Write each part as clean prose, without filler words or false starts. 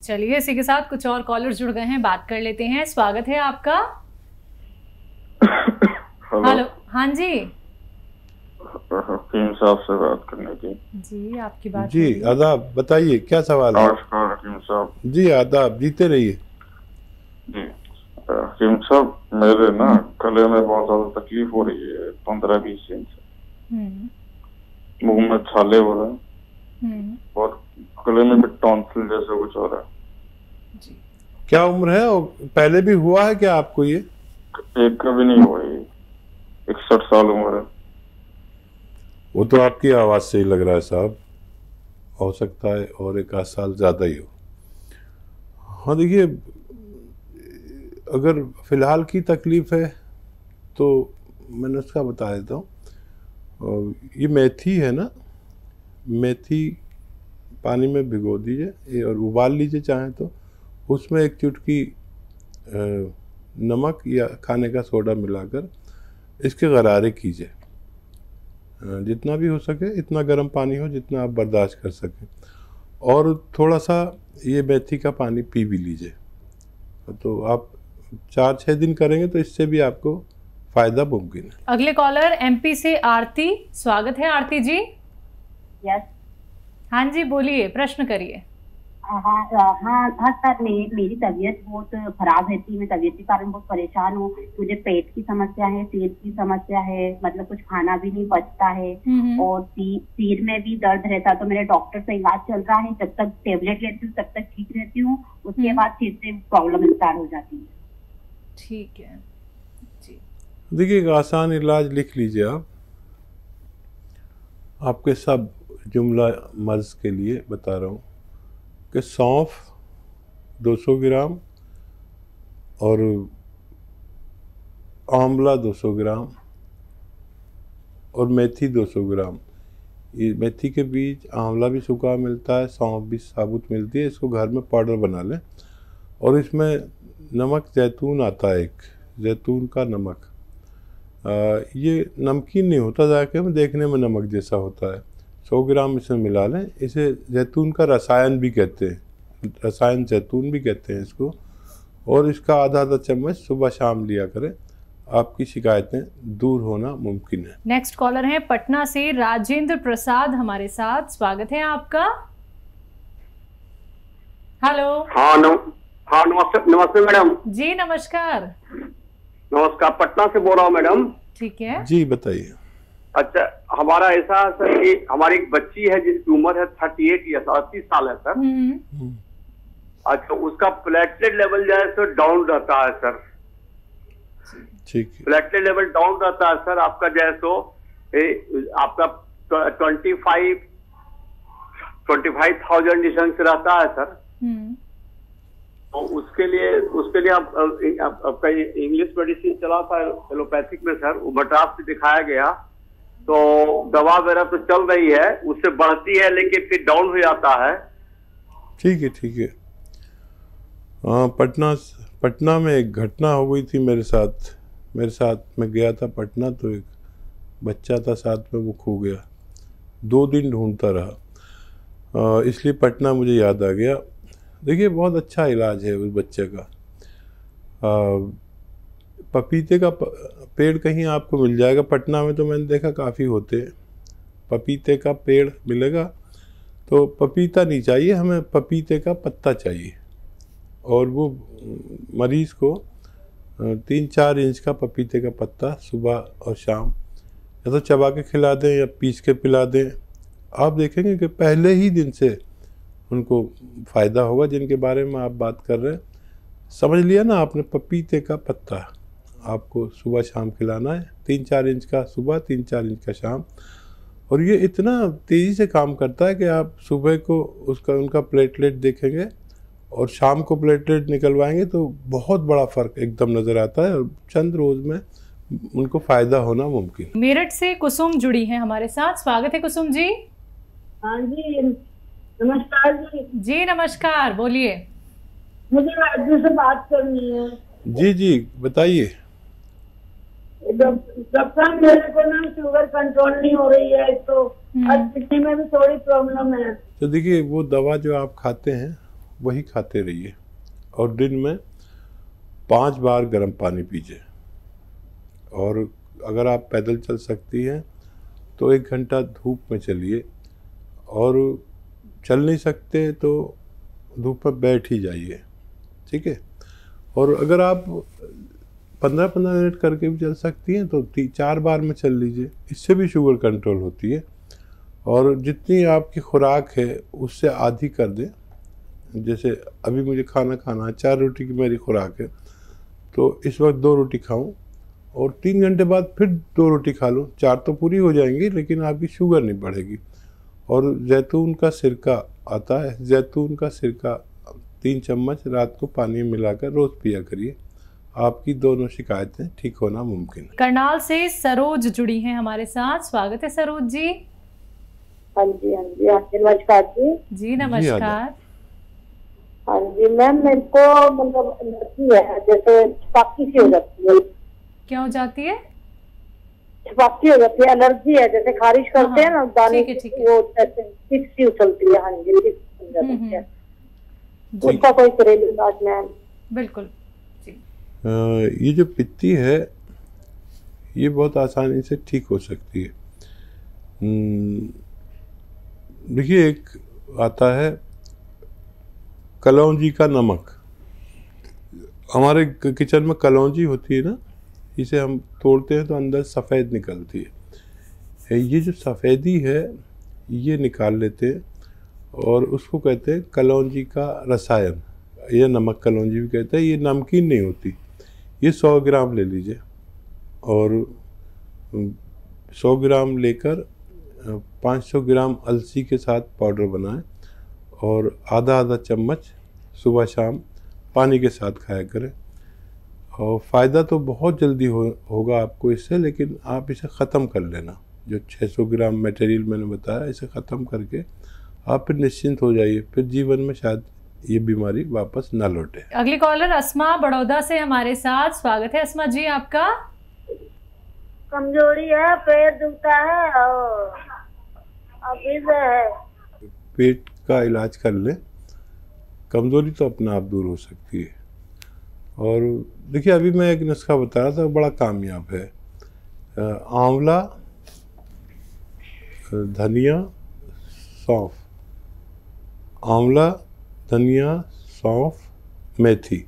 चलिए इसी के साथ कुछ और कॉलर जुड़ गए हैं, बात कर लेते हैं। स्वागत है आपका। हेलो। हाँ जी, हकीम साहब से बात करने की। जी आपकी बात जी आदाब, बताइए क्या सवाल है। नमस्कार हकीम साहब। जी आदाब, जीते रहिए। जी हकीम साहब, मेरे ना गले में बहुत ज्यादा तकलीफ हो रही है 15-20 दिन से। मुंह में छाले हो रहे हैं और गले में भी टॉन्सिल जैसा कुछ हो रहा है। जी। क्या उम्र है और पहले भी हुआ है क्या आपको ये? एक कभी नहीं हुआ ये। 61 साल उम्र है। वो तो आपकी आवाज़ से ही लग रहा है साहब, हो सकता है और एक आध साल ज़्यादा ही हो। हाँ देखिए, अगर फ़िलहाल की तकलीफ़ है तो मैं नुस्खा बता देता हूँ। ये मेथी है ना, मेथी पानी में भिगो दीजिए और उबाल लीजिए चाहें तो। उसमें एक चुटकी नमक या खाने का सोडा मिलाकर इसके गरारे कीजिए। जितना भी हो सके, इतना गर्म पानी हो जितना आप बर्दाश्त कर सकें, और थोड़ा सा ये मेथी का पानी पी भी लीजिए। तो आप 4-6 दिन करेंगे तो इससे भी आपको फ़ायदा मुमकिन है। अगले कॉलर एमपी से आरती। स्वागत है आरती जी। यस। हाँ जी बोलिए, प्रश्न करिए। हाँ सर, मेरी तबीयत बहुत खराब रहती है। मैं तबीयत के कारण बहुत परेशान हूँ। मुझे पेट की समस्या है, सिर की समस्या है, मतलब कुछ खाना भी नहीं पचता है और सिर में भी दर्द रहता है। तो मेरे डॉक्टर से इलाज चल रहा है। जब तक टेबलेट लेती हूँ तब तक ठीक रहती हूँ, उसके बाद फिर से प्रॉब्लम स्टार्ट हो जाती है। ठीक है जी। देखिए, एक आसान इलाज लिख लीजिए आप। आपके सब जुमला मर्ज के लिए बता रहा हूँ कि सौंफ 200 ग्राम और आंवला 200 ग्राम और मेथी 200 ग्राम। ये मेथी के बीज, आंवला भी सूखा मिलता है, सौंफ भी साबुत मिलती है। इसको घर में पाउडर बना लें और इसमें नमक जैतून आता है, एक जैतून का नमक। ये नमकीन नहीं होता, जाके में देखने में नमक जैसा होता है। 100 ग्राम इसमें मिला लें। इसे जैतून का रसायन भी कहते हैं, रसायन जैतून भी कहते हैं इसको। और इसका आधा चम्मच सुबह शाम लिया करें, आपकी शिकायतें दूर होना मुमकिन है। नेक्स्ट कॉलर है पटना से राजेंद्र प्रसाद हमारे साथ। स्वागत है आपका। हेलो। हाँ नमस्ते मैडम। जी नमस्कार। नमस्कार, पटना से बोल रहा हूँ मैडम। ठीक है जी बताइए। अच्छा, हमारा ऐसा है सर कि हमारी एक बच्ची है जिसकी उम्र है 38 या 38 साल है सर। अच्छा, उसका प्लेटलेट लेवल जो है सर डाउन रहता है सर। ठीक है, प्लेटलेट लेवल डाउन रहता है सर। आपका जो है सो आपका 25,000 डिस्टेंस रहता है सर। तो उसके लिए आपका इंग्लिश मेडिसिन चला था एलोपैथिक में सर, वो मद्रास से दिखाया गया। तो दवा वगैरह तो चल रही है, उससे बढ़ती है लेकिन फिर डाउन हो जाता है। ठीक है, ठीक है। हाँ, पटना में एक घटना हो गई थी मेरे साथ मैं गया था पटना, तो एक बच्चा था साथ में, वो खो गया। 2 दिन ढूंढता रहा, इसलिए पटना मुझे याद आ गया। देखिए, बहुत अच्छा इलाज है उस बच्चे का। पपीते का पेड़ कहीं आपको मिल जाएगा पटना में, तो मैंने देखा काफ़ी होते हैं। पपीते का पेड़ मिलेगा, तो पपीता नहीं चाहिए हमें, पपीते का पत्ता चाहिए। और वो मरीज़ को 3-4 इंच का पपीते का पत्ता सुबह और शाम या तो चबा के खिला दें या पीस के पिला दें। आप देखेंगे कि पहले ही दिन से उनको फ़ायदा होगा, जिनके बारे में आप बात कर रहे हैं। समझ लिया ना आपने, पपीते का पत्ता आपको सुबह शाम खिलाना है, 3-4 इंच का सुबह, 3-4 इंच का शाम। और ये इतना तेज़ी से काम करता है कि आप सुबह को उनका प्लेटलेट देखेंगे और शाम को प्लेटलेट निकलवाएंगे तो बहुत बड़ा फ़र्क एकदम नज़र आता है, और चंद रोज़ में उनको फ़ायदा होना मुमकिन। मेरठ से कुसुम जुड़ी है हमारे साथ। स्वागत है कुसुम जी। हाँ जी, नमस्कार जी। जी नमस्कार, बोलिए। मुझे वैद्य से बात करनी है। जी बताइए। डॉक्टर, मेरे को ना शुगर कंट्रोल नहीं हो रही है, तो किडनी में भी थोड़ी प्रॉब्लम है। तो देखिए, वो दवा जो आप खाते हैं वही खाते रहिए और दिन में 5 बार गर्म पानी पीजिए। और अगर आप पैदल चल सकती हैं तो 1 घंटा धूप में चलिए, और चल नहीं सकते तो धूप में बैठ ही जाइए, ठीक है। और अगर आप 15-15 मिनट करके भी चल सकती हैं तो 4 बार में चल लीजिए, इससे भी शुगर कंट्रोल होती है। और जितनी आपकी खुराक है उससे आधी कर दें। जैसे अभी मुझे खाना खाना है, 4 रोटी की मेरी खुराक है, तो इस वक्त 2 रोटी खाऊं और 3 घंटे बाद फिर 2 रोटी खा लूँ, 4 तो पूरी हो जाएंगी, लेकिन आपकी शुगर नहीं बढ़ेगी। और जैतून का सिरका आता है, जैतून का सिरका 3 चम्मच रात को पानी में मिलाकर रोज़ पिया करिए, आपकी दोनों शिकायतें ठीक होना मुमकिन है। करनाल से सरोज जुड़ी हैं हमारे साथ, स्वागत है सरोज जी। हाँ जी, हाँ जी, हाँ जी, नमस्कार जी। जी नमस्कार। हाँ जी मैम, मेरे को मतलब एलर्जी है, जैसे छपाकी सी हो जाती है। क्या हो जाती है? छपाकी हो जाती है, एलर्जी है, जैसे खारिश करते हैं ना दाने, वो टिक सी उछलती है। हाँ जी, टिक बन जाती है। उसका कोई घरेलू इलाज मैम? बिल्कुल जी। ये जो पित्ती है ये बहुत आसानी से ठीक हो सकती है। देखिए, एक आता है कलौंजी का नमक। हमारे किचन में कलौंजी होती है ना, इसे हम तोड़ते हैं तो अंदर सफ़ेद निकलती है। ये जो सफ़ेदी है ये निकाल लेते हैं और उसको कहते हैं कलौंजी का रसायन, या नमक कलौंजी भी कहते हैं। ये नमकीन नहीं होती। ये 100 ग्राम ले लीजिए और 100 ग्राम लेकर 500 ग्राम अलसी के साथ पाउडर बनाएं और आधा चम्मच सुबह शाम पानी के साथ खाया करें। और फ़ायदा तो बहुत जल्दी होगा आपको इससे, लेकिन आप इसे ख़त्म कर लेना। जो 600 ग्राम मटेरियल मैंने बताया, इसे ख़त्म करके आप फिर निश्चिंत हो जाइए, फिर जीवन में शायद ये बीमारी वापस ना लौटे। अगली कॉलर अस्मा बड़ौदा से हमारे साथ, स्वागत है अस्मा जी आपका। कमजोरी है, पेट दुखता है और है। पेट का इलाज कर लें, कमज़ोरी तो अपने आप दूर हो सकती है। और देखिए, अभी मैं एक नुस्खा बता रहा था, बड़ा कामयाब है। आंवला, धनिया, सौंफ, आंवला, धनिया, सौंफ, मेथी,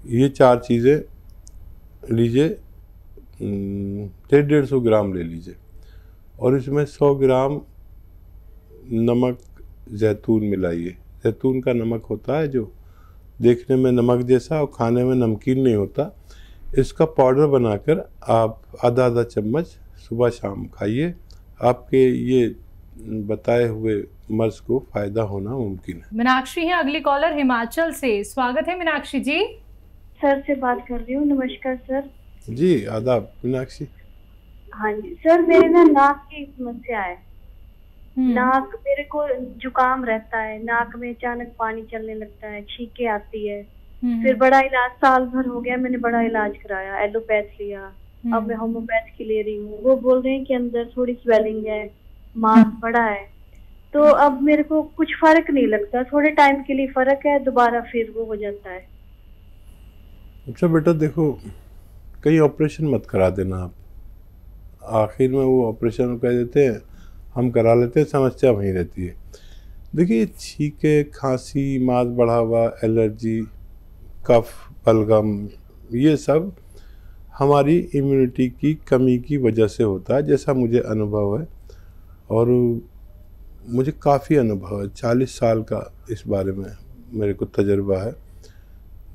ये 4 चीज़ें लीजिए। 150 ग्राम ले लीजिए और इसमें 100 ग्राम नमक जैतून मिलाइए। जैतून का नमक होता है जो देखने में नमक जैसा और खाने में नमकीन नहीं होता। इसका पाउडर बनाकर आप आधा चम्मच सुबह शाम खाइए। आपके ये बताए हुए मर्ज को फायदा होना मुमकिन है। मीनाक्षी है अगली कॉलर हिमाचल से, स्वागत है मीनाक्षी जी। सर से बात कर रही हूँ। नमस्कार सर। जी आदाब मीनाक्षी। हाँ जी सर, मेरे ना नाक की समस्या है। नाक, मेरे को जुकाम रहता है, नाक में अचानक पानी चलने लगता है, छींके आती है। फिर बड़ा इलाज, साल भर हो गया मैंने बड़ा इलाज कराया, एलोपैथ लिया, अब मैं होम्योपैथ की ले रही हूँ। वो बोल रहे हैं कि अंदर थोड़ी स्वेलिंग है, मांस बड़ा है, तो अब मेरे को कुछ फर्क नहीं लगता। थोड़े टाइम के लिए फर्क है, दोबारा फिर वो हो जाता है। अच्छा बेटा देखो, कहीं ऑपरेशन मत करा देना आप। आखिर में वो ऑपरेशन कह देते हैं, हम करा लेते हैं, समस्या वहीं रहती है। देखिए, छींके, खांसी, मांस बढ़ा हुआ, एलर्जी, कफ, बलगम, ये सब हमारी इम्यूनिटी की कमी की वजह से होता है, जैसा मुझे अनुभव है। और मुझे काफ़ी अनुभव है, 40 साल का इस बारे में मेरे को तजुर्बा है।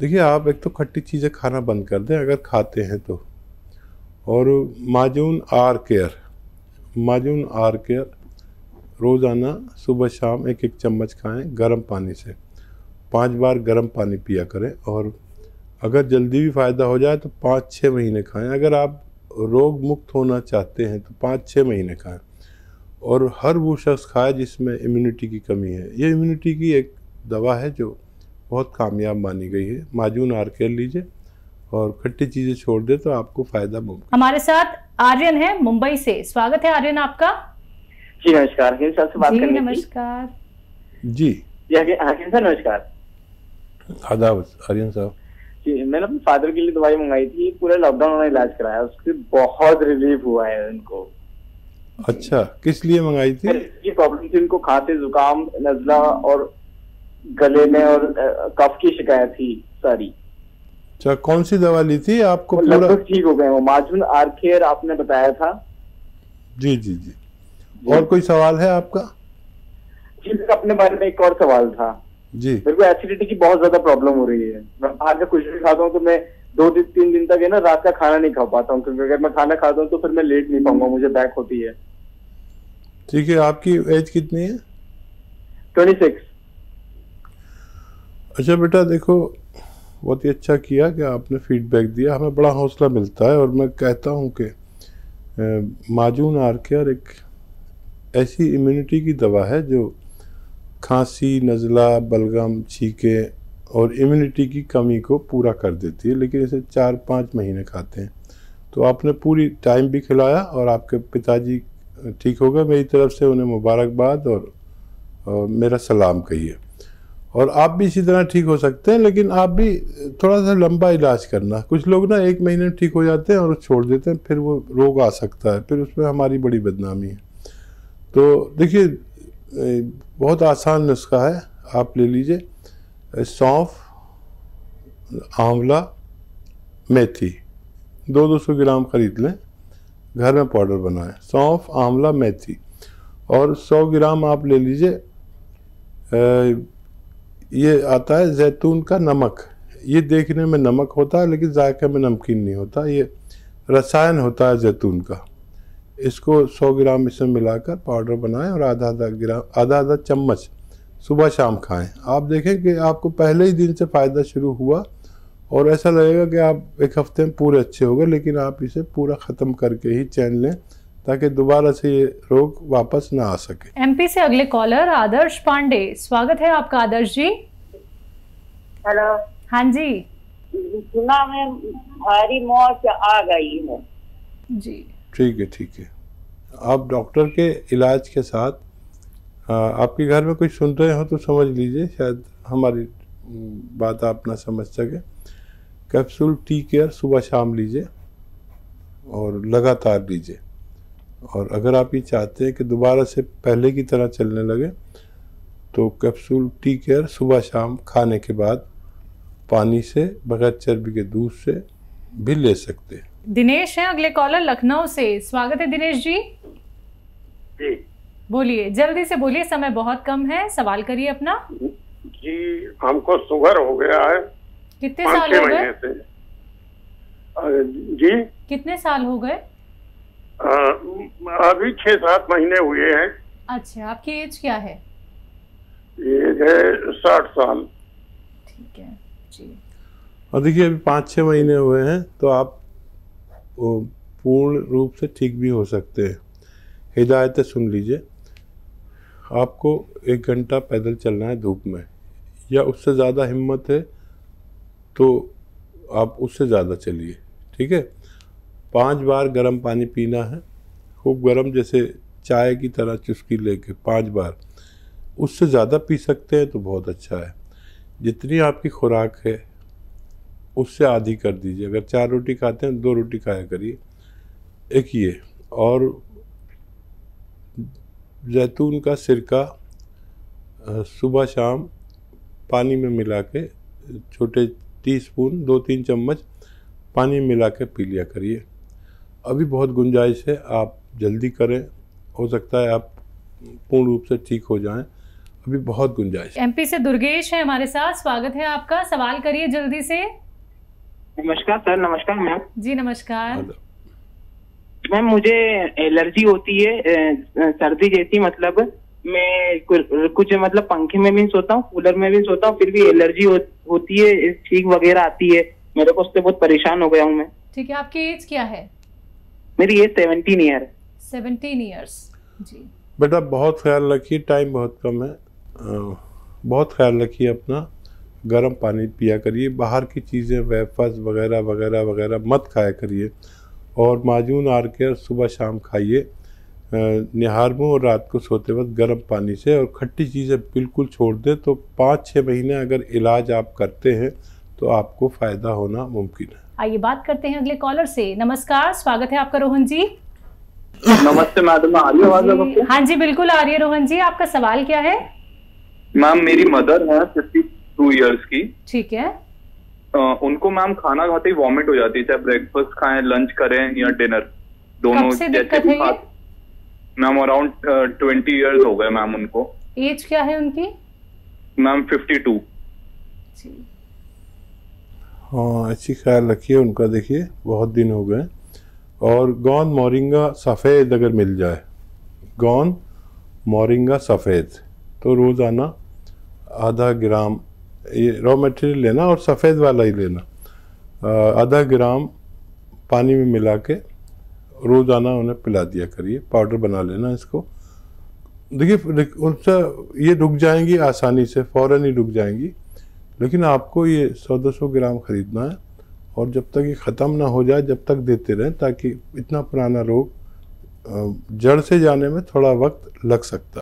देखिए, आप एक तो खट्टी चीज़ें खाना बंद कर दें अगर खाते हैं तो। और माजून आर केयर, माजून आर केयर रोज़ाना सुबह शाम 1-1 चम्मच खाएं गर्म पानी से। 5 बार गर्म पानी पिया करें। और अगर जल्दी भी फ़ायदा हो जाए तो 5-6 महीने खाएं। अगर आप रोग मुक्त होना चाहते हैं तो 5-6 महीने खाएं। और हर वो शख्स खाए जिसमें इम्यूनिटी की कमी है। ये इम्यूनिटी की एक दवा है जो बहुत कामयाब मानी गई है। माजून आर केयर लीजिए और खट्टी चीज़ें छोड़ दे तो आपको फ़ायदा मुमकिन। हमारे साथ आर्यन है मुंबई से, स्वागत है आर्यन आपका। जी नमस्कार, सर से बात करनी थी। नमस्कार जी। हाकिम सर नमस्कार। आदाब आर्यन साहब जी, मैंने अपने फादर के लिए दवाई मंगाई थी, पूरे लॉकडाउन में इलाज कराया, उससे बहुत रिलीफ हुआ है उनको। अच्छा, किस लिए मंगाई थी? ये प्रॉब्लम थी उनको, खांसी जुकाम नजला और गले में और कफ की शिकायत थी सारी। अच्छा, कौन सी दवा ली थी आपको? पूरा लगभग ठीक हो गए वो। माजून आर्केयर आपने बताया था। जी जी जी, और कोई सवाल है आपका? जी, अपने बारे में एक और सवाल था जी। मेरे को एसिडिटी की बहुत ज्यादा प्रॉब्लम हो रही है। मैं बाहर का कुछ भी खाता हूँ तो मैं 2-3 दिन तक है ना रात का खाना नहीं खा पाता हूँ, क्योंकि अगर मैं खाना खाता हूँ तो फिर मैं लेट नहीं पाऊंगा, मुझे बैक होती है। ठीक है, आपकी एज कितनी है? 26। अच्छा बेटा, देखो बहुत ही अच्छा किया कि आपने फीडबैक दिया, हमें बड़ा हौसला मिलता है। और मैं कहता हूँ कि माजून आर्केयर एक ऐसी इम्यूनिटी की दवा है जो खांसी, नज़ला, बलगम, छींके और इम्यूनिटी की कमी को पूरा कर देती है। लेकिन इसे 4-5 महीने खाते हैं। तो आपने पूरी टाइम भी खिलाया और आपके पिताजी ठीक हो गए। मेरी तरफ से उन्हें मुबारकबाद और मेरा सलाम कहिए। और आप भी इसी तरह ठीक हो सकते हैं, लेकिन आप भी थोड़ा सा लंबा इलाज करना। कुछ लोग ना 1 महीने में ठीक हो जाते हैं और छोड़ देते हैं, फिर वो रोग आ सकता है, फिर उसमें हमारी बड़ी बदनामी है। तो देखिए, बहुत आसान नुस्खा है, आप ले लीजिए सौंफ, आंवला, मेथी, 200 ग्राम खरीद लें, घर में पाउडर बनाएं। सौंफ, आंवला, मेथी और 100 ग्राम आप ले लीजिए, ये आता है जैतून का नमक। ये देखने में नमक होता है लेकिन जायके में नमकीन नहीं होता, ये रसायन होता है जैतून का। इसको 100 ग्राम इसमें मिलाकर पाउडर बनाएं और आधा चम्मच सुबह शाम खाएं। आप देखें कि आपको पहले ही दिन से फ़ायदा शुरू हुआ और ऐसा लगेगा कि आप 1 हफ्ते में पूरे अच्छे हो गए। लेकिन आप इसे पूरा ख़त्म करके ही चैन लें ताकि दोबारा से ये रोग वापस ना आ सके। एमपी से अगले कॉलर आदर्श पांडे, स्वागत है आपका आदर्श जी। हेलो। हाँ जी। सुना मैं भारी मौत आ गई है जी। ठीक है, ठीक है। आप डॉक्टर के इलाज के साथ आपके घर में कोई सुन रहे हो तो समझ लीजिए, शायद हमारी बात आप ना समझ सके। कैप्सूल टी केयर सुबह शाम लीजिए और लगातार लीजिए। और अगर आप ये चाहते हैं कि दोबारा से पहले की तरह चलने लगे तो कैप्सूल टी केयर सुबह शाम खाने के बाद पानी से, बगैर चर्बी के दूध से भी ले सकते हैं। दिनेश है अगले कॉलर लखनऊ से, स्वागत है दिनेश जी। जी बोलिए, जल्दी से बोलिए, समय बहुत कम है, सवाल करिए अपना। जी, हमको शुगर हो गया है। कितने साल हो गए? जी, कितने साल हो गए? अभी 6-7 महीने हुए हैं। अच्छा, आपकी एज क्या है? एज है 60 साल। ठीक है जी। और देखिए, अभी 5-6 महीने हुए हैं तो आप पूर्ण रूप से ठीक भी हो सकते हैं। हिदायतें सुन लीजिए। आपको 1 घंटा पैदल चलना है धूप में, या उससे ज़्यादा हिम्मत है तो आप उससे ज़्यादा चलिए, ठीक है। 5 बार गर्म पानी पीना है, खूब गर्म, जैसे चाय की तरह चुस्की लेके 5 बार। उससे ज़्यादा पी सकते हैं तो बहुत अच्छा है। जितनी आपकी खुराक है उससे आधी कर दीजिए। अगर 4 रोटी खाते हैं 2 रोटी खाया करिए, एक ये। और जैतून का सिरका सुबह शाम पानी में मिला के, छोटे टीस्पून 2-3 चम्मच पानी मिला के पी लिया करिए। अभी बहुत गुंजाइश है, आप जल्दी करें, हो सकता है आप पूर्ण रूप से ठीक हो जाएं। अभी बहुत गुंजाइश। एमपी से दुर्गेश है हमारे साथ, स्वागत है आपका, सवाल करिए जल्दी से। नमस्कार सर। नमस्कार मैम जी। नमस्कार मैम। मुझे एलर्जी होती है, सर्दी जैसी, मतलब मैं कुछ मतलब पंखे में भी सोता हूँ, कूलर में भी सोता हूँ, फिर भी एलर्जी होती है, छींक वगैरह आती है मेरे को, उससे बहुत परेशान हो गया हूँ मैं। ठीक है, आपकी एज क्या है? मेरी एज 17 ईयर। 17 ईयर्स जी। बेटा बहुत ख्याल रखिए, टाइम बहुत कम है, बहुत ख्याल रखिए अपना। गर्म पानी पिया करिए, बाहर की चीज़ें, वेफर्स वगैरह वगैरह वगैरह मत खाया करिए। और माजून आर्केयर सुबह शाम खाइए। निहारबों और रात को सोते वक्त गर्म पानी से, और खट्टी चीज़ें बिल्कुल छोड़ दें। तो 5-6 महीने अगर इलाज आप करते हैं तो आपको फ़ायदा होना मुमकिन है। आइए बात करते हैं अगले कॉलर से। नमस्कार, स्वागत है आपका रोहन जी। नमस्ते मैडम, आ रही है आवाज आपको? हाँ जी बिल्कुल आ रही है रोहन जी, आपका सवाल क्या है? मैम मेरी मदर है 52 इयर्स की। ठीक है। उनको मैम खाना खाते ही वॉमिट हो जाती है, चाहे ब्रेकफास्ट खाएं, लंच करें या डिनर, दोनों। कब से दिक्कत है ये? मैम अराउंड 20 इयर्स हो गए मैम उनको। एज क्या है उनकी? मैम 52। हाँ, अच्छी ख्याल रखिए उनका। देखिए बहुत दिन हो गए। और गोंद मोरिंगा सफ़ेद अगर मिल जाए, गोंद मोरिंगा सफ़ेद, तो रोज़ाना आधा ग्राम ये रॉ मटेरियल लेना और सफ़ेद वाला ही लेना, आधा ग्राम पानी में मिला के रोज़ाना उन्हें पिला दिया करिए। पाउडर बना लेना इसको। देखिए उनसे ये रुक जाएंगी आसानी से, फ़ौरन ही रुक जाएंगी, लेकिन आपको ये 100-200 ग्राम ख़रीदना है और जब तक ये ख़त्म ना हो जाए जब तक देते रहें, ताकि इतना पुराना रोग जड़ से जाने में थोड़ा वक्त लग सकता है।